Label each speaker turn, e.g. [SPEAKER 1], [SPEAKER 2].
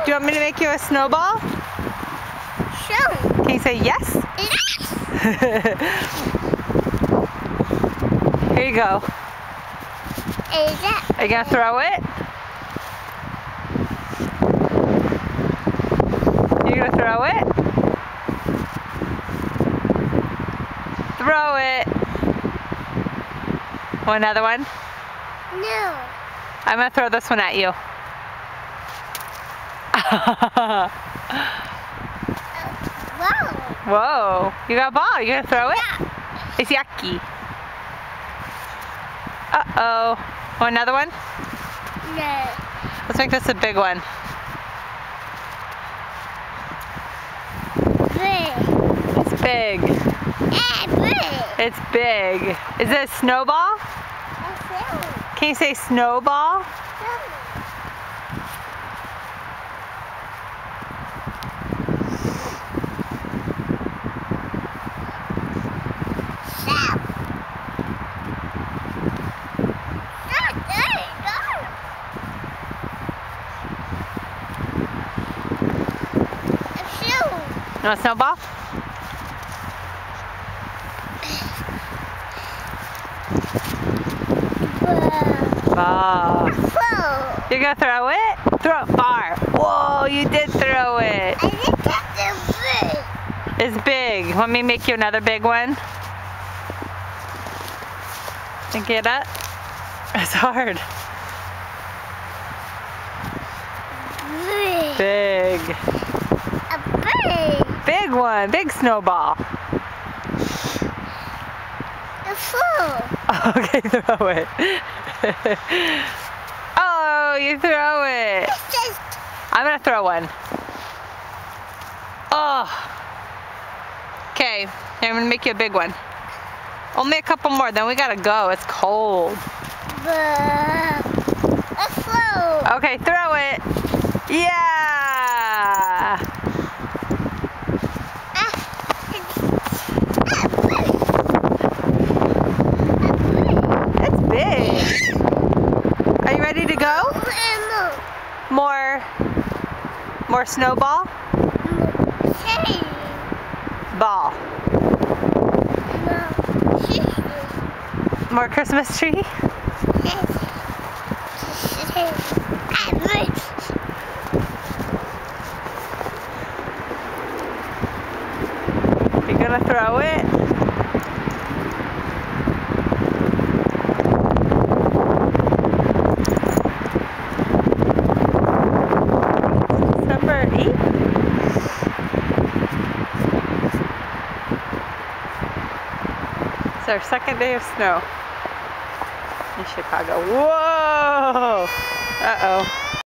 [SPEAKER 1] Do you want me to make you a snowball?
[SPEAKER 2] Sure.
[SPEAKER 1] Can you say yes?
[SPEAKER 2] Yes.
[SPEAKER 1] Here you go. Are you gonna throw it? You gonna throw it? Throw it. Want another one?
[SPEAKER 2] No.
[SPEAKER 1] I'm gonna throw this one at you.
[SPEAKER 2] Whoa.
[SPEAKER 1] Whoa, you got a ball. You gonna throw it? It's yucky. Uh-oh. Want another one?
[SPEAKER 2] No.
[SPEAKER 1] Let's make this a big one.
[SPEAKER 2] Big.
[SPEAKER 1] It's big.
[SPEAKER 2] Big.
[SPEAKER 1] It's big. Is it a snowball? Can you say snowball? You want a snowball? Ball. You're gonna throw it? Throw it far. Whoa, you did throw it.
[SPEAKER 2] I think that's big.
[SPEAKER 1] It's big. Want me to make you another big one? And get up? It's hard.
[SPEAKER 2] Big.
[SPEAKER 1] Big.
[SPEAKER 2] A big.
[SPEAKER 1] Big one. Big snowball.
[SPEAKER 2] A full.
[SPEAKER 1] Okay, throw it. Oh, you throw it.
[SPEAKER 2] It's just.
[SPEAKER 1] I'm gonna throw one. Oh. Okay, I'm gonna make you a big one. Only a couple more, then we gotta go. It's cold.
[SPEAKER 2] A full.
[SPEAKER 1] Okay, throw it. Yeah. It's big. Are you ready to go? More snowball? Ball. More Christmas tree? You gonna throw it? December 8th? It's our second day of snow in Chicago. Whoa! Uh-oh.